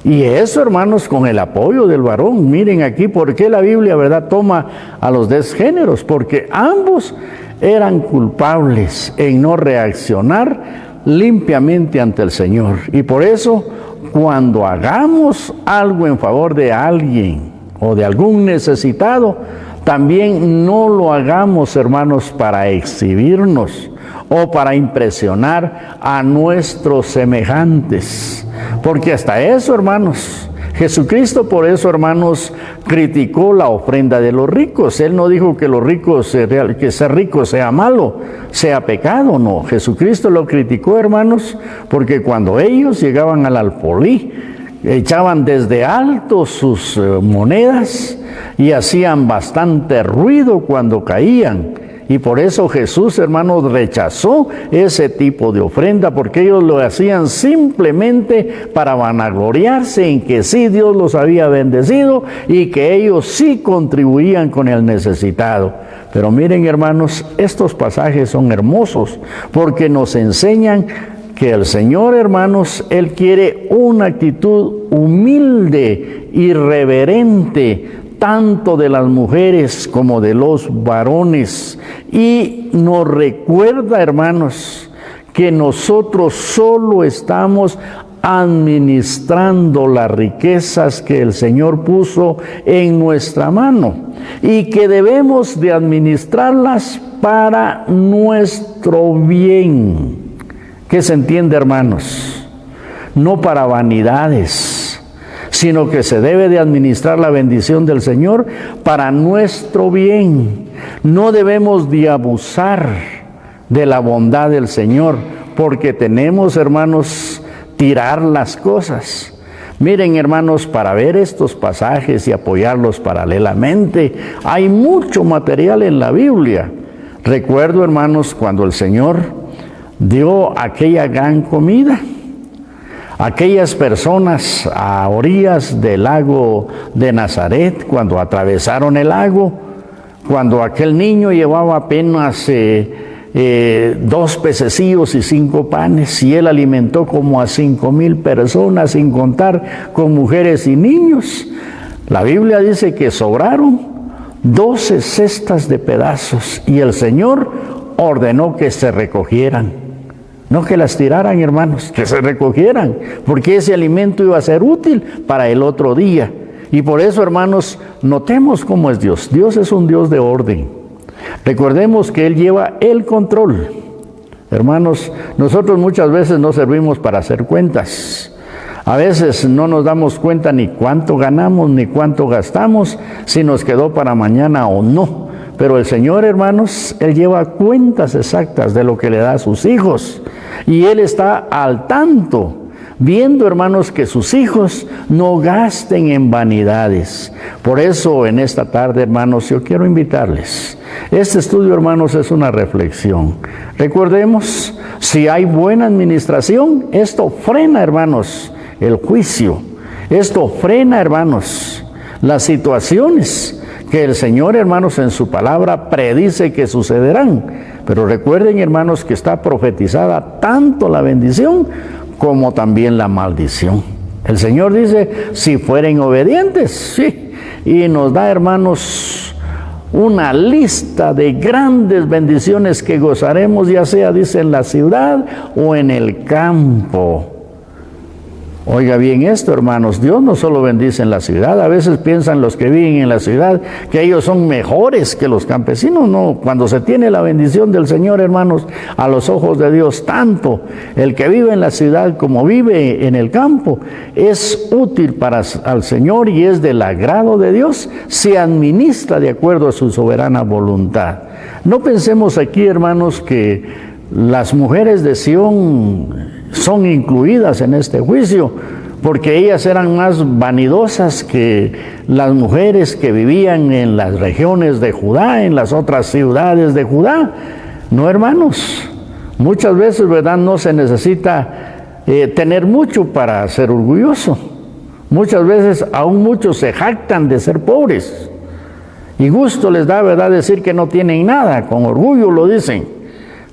Y eso, hermanos, con el apoyo del varón. Miren aquí por qué la Biblia, ¿verdad?, toma a los dos géneros, porque ambos eran culpables en no reaccionar limpiamente ante el Señor. Y por eso, cuando hagamos algo en favor de alguien o de algún necesitado, también no lo hagamos, hermanos, para exhibirnos o para impresionar a nuestros semejantes. Porque hasta eso, hermanos, Jesucristo por eso, hermanos, criticó la ofrenda de los ricos. Él no dijo que los ricos, que ser rico sea malo, sea pecado, no. Jesucristo lo criticó, hermanos, porque cuando ellos llegaban al alfolí, echaban desde alto sus monedas y hacían bastante ruido cuando caían. Y por eso Jesús, hermanos, rechazó ese tipo de ofrenda, porque ellos lo hacían simplemente para vanagloriarse en que sí Dios los había bendecido y que ellos sí contribuían con el necesitado. Pero miren, hermanos, estos pasajes son hermosos porque nos enseñan que el Señor, hermanos, Él quiere una actitud humilde y reverente, tanto de las mujeres como de los varones. Y nos recuerda, hermanos, que nosotros solo estamos administrando las riquezas que el Señor puso en nuestra mano y que debemos de administrarlas para nuestro bien. ¿Qué se entiende, hermanos? No para vanidades, sino que se debe de administrar la bendición del Señor para nuestro bien. No debemos de abusar de la bondad del Señor, porque tenemos, hermanos, tirar las cosas. Miren, hermanos, para ver estos pasajes y apoyarlos paralelamente, hay mucho material en la Biblia. Recuerdo, hermanos, cuando el Señor dio aquella gran comida, aquellas personas a orillas del lago de Nazaret, cuando atravesaron el lago, cuando aquel niño llevaba apenas 2 pececillos y 5 panes, y él alimentó como a 5,000 personas, sin contar con mujeres y niños. La Biblia dice que sobraron 12 cestas de pedazos, y el Señor ordenó que se recogieran. No que las tiraran, hermanos, que se recogieran, porque ese alimento iba a ser útil para el otro día. Y por eso, hermanos, notemos cómo es Dios. Dios es un Dios de orden. Recordemos que Él lleva el control. Hermanos, nosotros muchas veces no servimos para hacer cuentas. A veces no nos damos cuenta ni cuánto ganamos, ni cuánto gastamos, si nos quedó para mañana o no. Pero el Señor, hermanos, Él lleva cuentas exactas de lo que le da a sus hijos. Y Él está al tanto, viendo, hermanos, que sus hijos no gasten en vanidades. Por eso, en esta tarde, hermanos, yo quiero invitarles. Este estudio, hermanos, es una reflexión. Recordemos, si hay buena administración, esto frena, hermanos, el juicio. Esto frena, hermanos, las situaciones que el Señor, hermanos, en su palabra predice que sucederán. Pero recuerden, hermanos, que está profetizada tanto la bendición como también la maldición. El Señor dice, si fueren obedientes, sí. Y nos da, hermanos, una lista de grandes bendiciones que gozaremos, ya sea, dice, en la ciudad o en el campo. Oiga bien esto, hermanos, Dios no solo bendice en la ciudad. A veces piensan los que viven en la ciudad que ellos son mejores que los campesinos. No, cuando se tiene la bendición del Señor, hermanos, a los ojos de Dios, tanto el que vive en la ciudad como vive en el campo es útil al Señor y es del agrado de Dios, se administra de acuerdo a su soberana voluntad. No pensemos aquí, hermanos, que las mujeres de Sión son incluidas en este juicio, porque ellas eran más vanidosas que las mujeres que vivían en las regiones de Judá, en las otras ciudades de Judá. No, hermanos, muchas veces, ¿verdad?, no se necesita tener mucho para ser orgulloso. Muchas veces aún muchos se jactan de ser pobres y gusto les da, ¿verdad?, decir que no tienen nada, con orgullo lo dicen.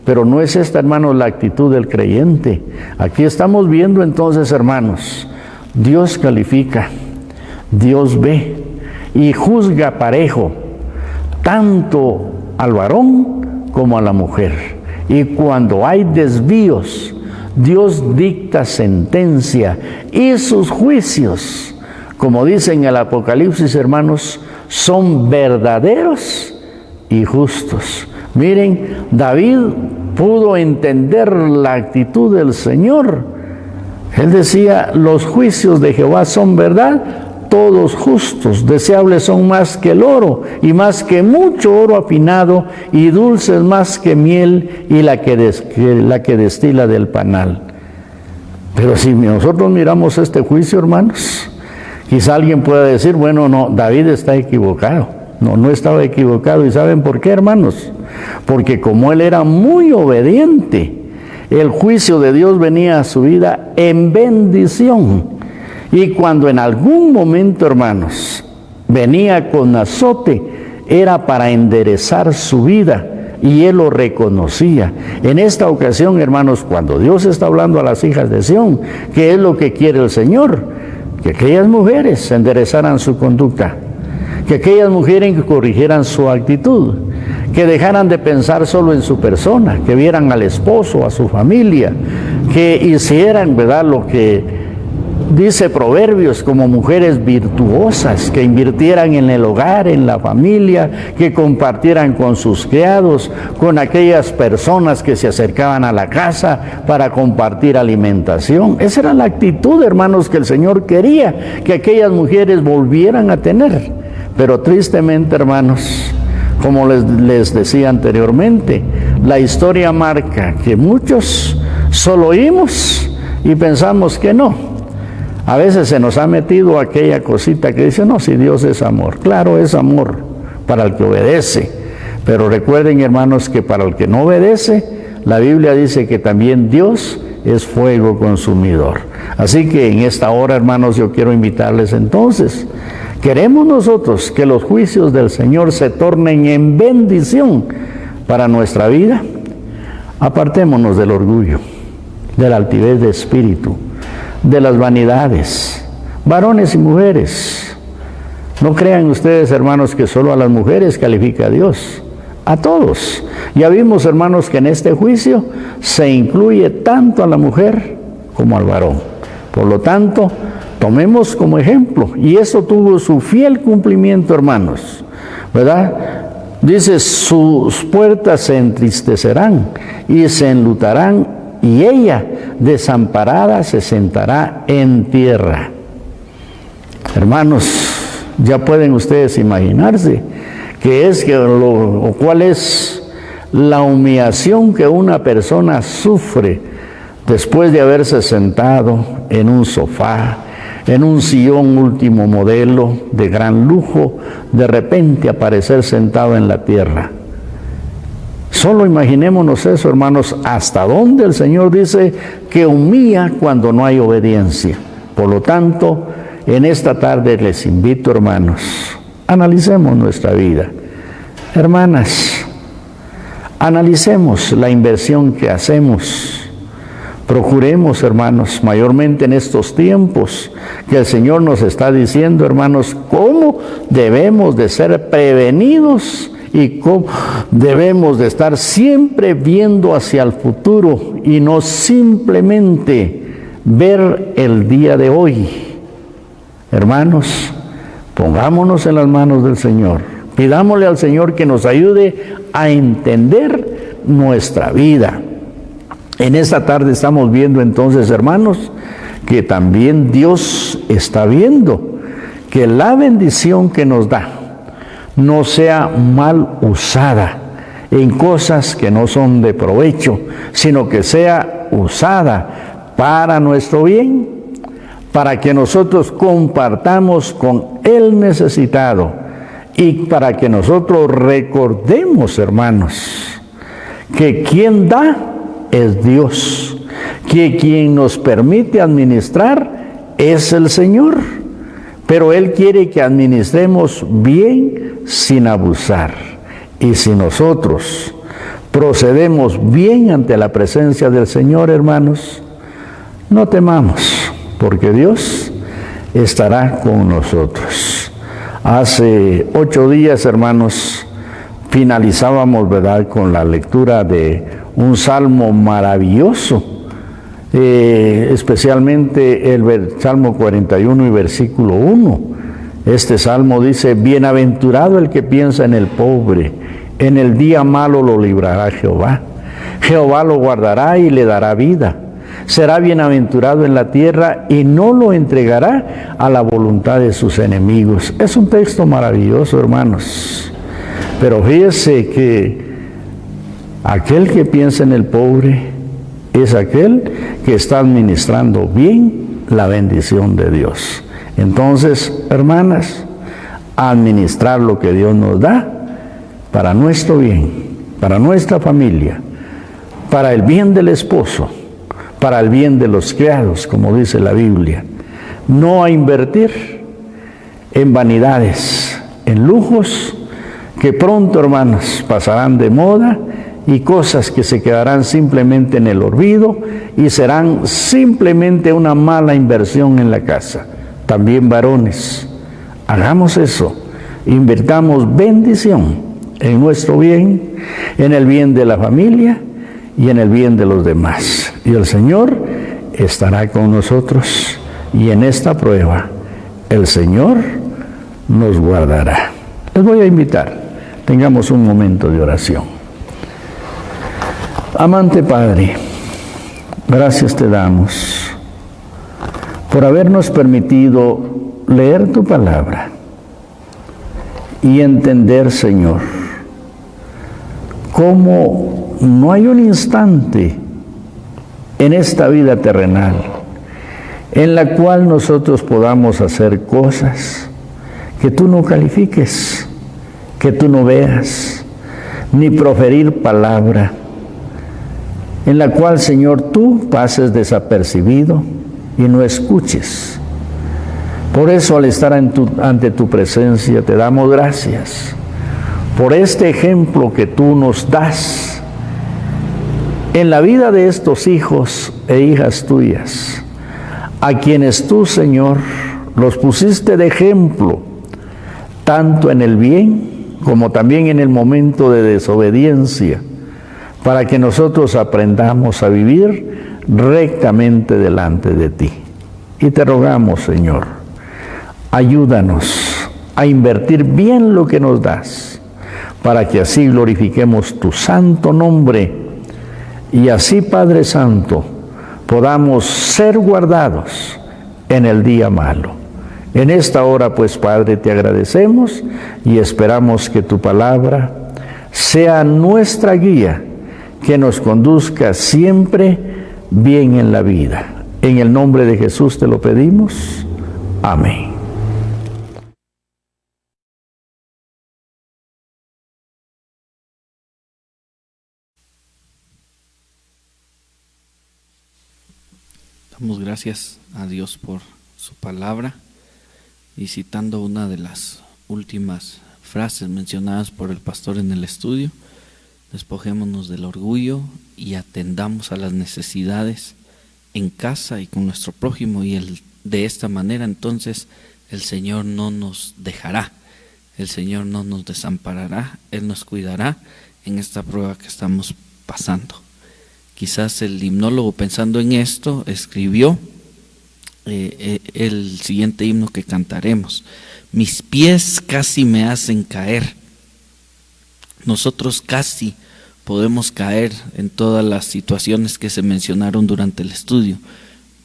Pero no es esta, hermanos, la actitud del creyente. Aquí estamos viendo entonces, hermanos, Dios califica, Dios ve y juzga parejo, tanto al varón como a la mujer. Y cuando hay desvíos, Dios dicta sentencia y sus juicios, como dice en el Apocalipsis, hermanos, son verdaderos y justos. Miren, David pudo entender la actitud del Señor. Él decía, los juicios de Jehová son verdad, todos justos, deseables son más que el oro, y más que mucho oro afinado, y dulces más que miel, y la que destila del panal. Pero si nosotros miramos este juicio, hermanos, quizá alguien pueda decir, bueno, no, David está equivocado. No estaba equivocado. ¿Y saben por qué, hermanos? Porque como él era muy obediente, el juicio de Dios venía a su vida en bendición. Y cuando en algún momento, hermanos, venía con azote, era para enderezar su vida, y él lo reconocía. En esta ocasión, hermanos, cuando Dios está hablando a las hijas de Sión, ¿qué es lo que quiere el Señor? Que aquellas mujeres enderezaran su conducta, que aquellas mujeres corrigieran su actitud, que dejaran de pensar solo en su persona, que vieran al esposo, a su familia, que hicieran, ¿verdad?, lo que dice Proverbios, como mujeres virtuosas, que invirtieran en el hogar, en la familia, que compartieran con sus criados, con aquellas personas que se acercaban a la casa para compartir alimentación. Esa era la actitud, hermanos, que el Señor quería que aquellas mujeres volvieran a tener. Pero tristemente, hermanos, como les decía anteriormente, la historia marca que muchos solo oímos y pensamos que no. A veces se nos ha metido aquella cosita que dice, no, si Dios es amor. Claro, es amor para el que obedece. Pero recuerden, hermanos, que para el que no obedece, la Biblia dice que también Dios es fuego consumidor. Así que en esta hora, hermanos, yo quiero invitarles entonces. ¿Queremos nosotros que los juicios del Señor se tornen en bendición para nuestra vida? Apartémonos del orgullo, de la altivez de espíritu, de las vanidades, varones y mujeres. No crean ustedes, hermanos, que solo a las mujeres califica a Dios, a todos. Ya vimos, hermanos, que en este juicio se incluye tanto a la mujer como al varón. Por lo tanto, tomemos como ejemplo, y eso tuvo su fiel cumplimiento, hermanos, ¿verdad? Dice, sus puertas se entristecerán y se enlutarán, y ella, desamparada, se sentará en tierra. Hermanos, ya pueden ustedes imaginarse cuál es la humillación que una persona sufre después de haberse sentado en un sofá, en un sillón último modelo de gran lujo, de repente aparecer sentado en la tierra. Solo imaginémonos eso, hermanos, hasta dónde el Señor dice que humilla cuando no hay obediencia. Por lo tanto, en esta tarde les invito, hermanos, analicemos nuestra vida. Hermanas, analicemos la inversión que hacemos Procuremos, hermanos, mayormente en estos tiempos que el Señor nos está diciendo, hermanos, cómo debemos de ser prevenidos y cómo debemos de estar siempre viendo hacia el futuro y no simplemente ver el día de hoy. Hermanos, pongámonos en las manos del Señor. Pidámosle al Señor que nos ayude a entender nuestra vida. En esta tarde estamos viendo entonces, hermanos, que también Dios está viendo que la bendición que nos da no sea mal usada en cosas que no son de provecho, sino que sea usada para nuestro bien, para que nosotros compartamos con el necesitado y para que nosotros recordemos, hermanos, que quien da es Dios, que quien nos permite administrar es el Señor, pero Él quiere que administremos bien sin abusar. Y si nosotros procedemos bien ante la presencia del Señor, hermanos, no temamos, porque Dios estará con nosotros. Hace 8 días, hermanos, finalizábamos, ¿verdad?, con la lectura de un salmo maravilloso, especialmente el Salmo 41 y versículo 1. Este salmo dice: bienaventurado el que piensa en el pobre, en el día malo lo librará Jehová. Jehová lo guardará y le dará vida. Será bienaventurado en la tierra y no lo entregará a la voluntad de sus enemigos. Es un texto maravilloso, hermanos. Pero fíjese que aquel que piensa en el pobre es aquel que está administrando bien la bendición de Dios. Entonces, hermanas, administrar lo que Dios nos da para nuestro bien, para nuestra familia, para el bien del esposo, para el bien de los criados, como dice la Biblia. No a invertir en vanidades, en lujos que pronto, hermanas, pasarán de moda, y cosas que se quedarán simplemente en el olvido y serán simplemente una mala inversión en la casa. También varones, hagamos eso, invirtamos bendición en nuestro bien, en el bien de la familia y en el bien de los demás. Y el Señor estará con nosotros, y en esta prueba el Señor nos guardará. Les voy a invitar, tengamos un momento de oración. Amante Padre, gracias te damos por habernos permitido leer tu palabra y entender, Señor, cómo no hay un instante en esta vida terrenal en la cual nosotros podamos hacer cosas que tú no califiques, que tú no veas, ni proferir palabra en la cual, Señor, tú pases desapercibido y no escuches. Por eso, al estar ante tu presencia, te damos gracias por este ejemplo que tú nos das en la vida de estos hijos e hijas tuyas, a quienes tú, Señor, los pusiste de ejemplo, tanto en el bien como también en el momento de desobediencia, para que nosotros aprendamos a vivir rectamente delante de ti. Y te rogamos, Señor, ayúdanos a invertir bien lo que nos das, para que así glorifiquemos tu santo nombre, y así, Padre Santo, podamos ser guardados en el día malo. En esta hora, pues, Padre, te agradecemos y esperamos que tu palabra sea nuestra guía, que nos conduzca siempre bien en la vida. En el nombre de Jesús te lo pedimos. Amén. Damos gracias a Dios por su palabra, y citando una de las últimas frases mencionadas por el pastor en el estudio: despojémonos del orgullo y atendamos a las necesidades en casa y con nuestro prójimo, y de esta manera entonces el Señor no nos dejará, el Señor no nos desamparará, Él nos cuidará en esta prueba que estamos pasando. Quizás el himnólogo, pensando en esto, escribió el siguiente himno que cantaremos: mis pies casi me hacen caer. Nosotros casi podemos caer en todas las situaciones que se mencionaron durante el estudio,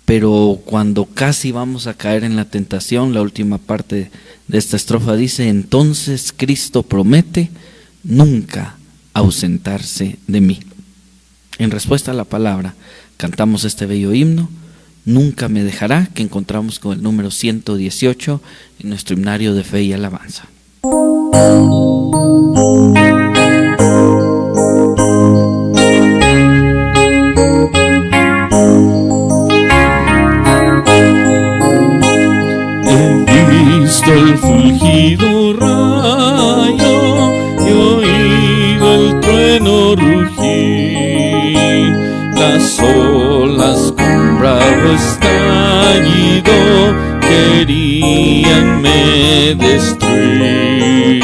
pero cuando casi vamos a caer en la tentación, la última parte de esta estrofa dice: entonces Cristo promete nunca ausentarse de mí. En respuesta a la palabra, cantamos este bello himno, Nunca me dejará, que encontramos con el número 118 en nuestro himnario de fe y alabanza. He visto el fulgido rayo y oído el trueno rugir, las olas con bravo estallido queríanme destruir.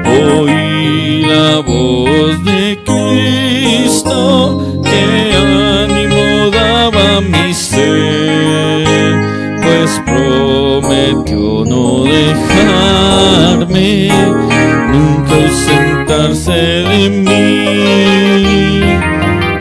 Oí la voz de Cristo que ánimo daba a mi ser, pues prometió no dejarme, nunca ausentarse de mí.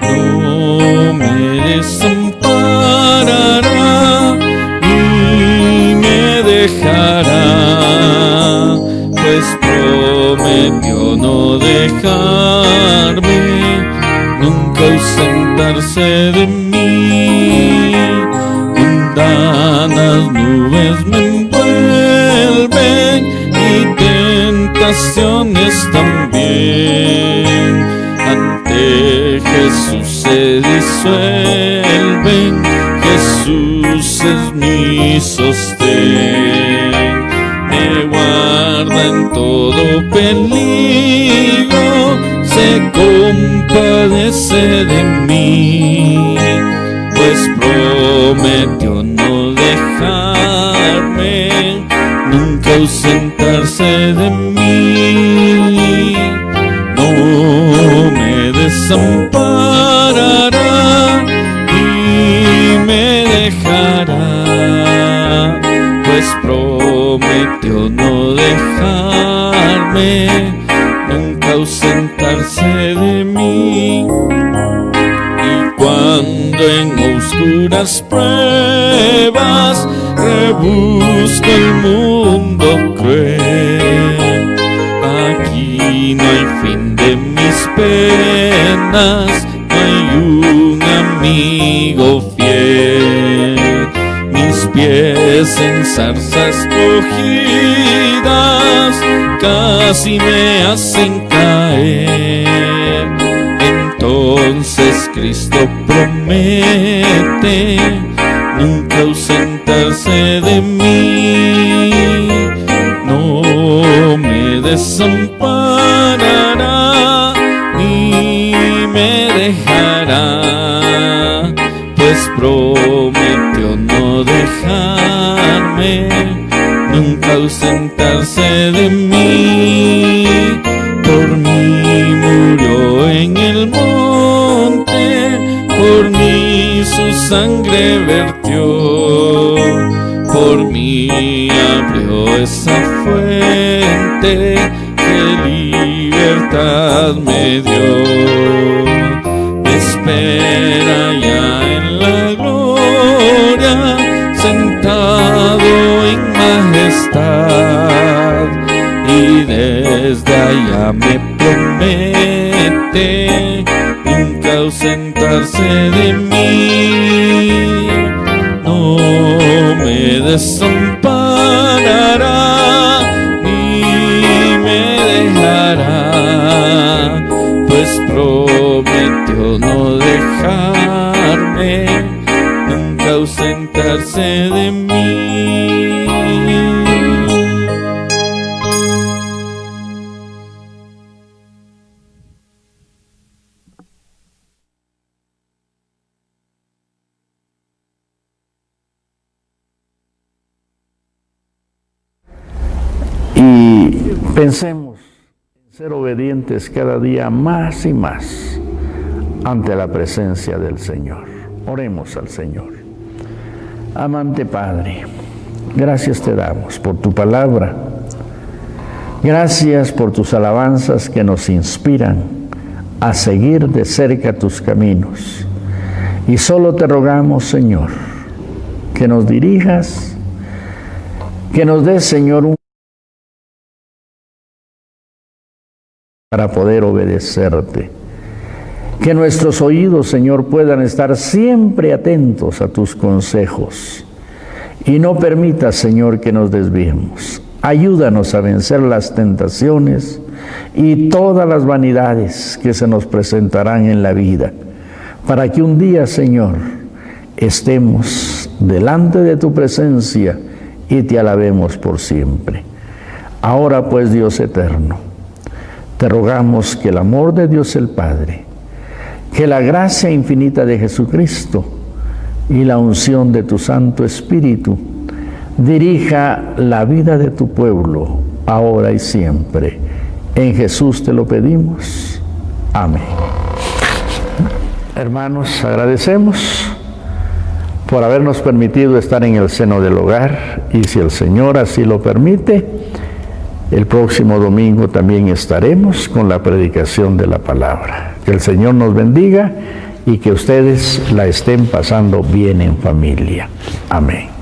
No me desamparará ni me dejará, pues prometió no dejarme, nunca ausentarse de mí. Mundanas nubes me envuelven y tentaciones también, ante Jesús se disuelven, Jesús es mi sostén, me guarda en todo peligro, se compadece de mí, pues prometió no dejarme, nunca ausentarse de mí. No me desamparará ni me dejará, pues prometió no dejarme, nunca ausentarse de mí. Cuando en oscuras pruebas rebusco el mundo cruel, aquí no hay fin de mis penas, no hay un amigo fiel. Mis pies en zarzas cogidas casi me hacen caer, entonces Cristo promete nunca ausentarse de mí. No me desamparará ni me dejará, pues prometió no dejarme, nunca ausentarse de mí. Por mí murió en el monte, por mí su sangre vertió, por mí abrió esa fuente que libertad me dio. Me espera ya en la gloria, sentado en majestad, y desde allá me promete nunca ausentarse de mí. No me desamparará ni me dejará, pues prometió no dejarme, nunca ausentarse de mí. Pensemos en ser obedientes cada día más y más ante la presencia del Señor. Oremos al Señor. Amante Padre, gracias te damos por tu palabra. Gracias por tus alabanzas que nos inspiran a seguir de cerca tus caminos. Y solo te rogamos, Señor, que nos dirijas, que nos des, Señor, un para poder obedecerte. Que nuestros oídos, Señor, puedan estar siempre atentos a tus consejos. Y no permitas, Señor, que nos desviemos. Ayúdanos a vencer las tentaciones y todas las vanidades que se nos presentarán en la vida, para que un día, Señor, estemos delante de tu presencia y te alabemos por siempre. Ahora, pues, Dios eterno, te rogamos que el amor de Dios el Padre, que la gracia infinita de Jesucristo y la unción de tu Santo Espíritu dirija la vida de tu pueblo, ahora y siempre. En Jesús te lo pedimos. Amén. Hermanos, agradecemos por habernos permitido estar en el seno del hogar, y si el Señor así lo permite, el próximo domingo también estaremos con la predicación de la palabra. Que el Señor nos bendiga y que ustedes la estén pasando bien en familia. Amén.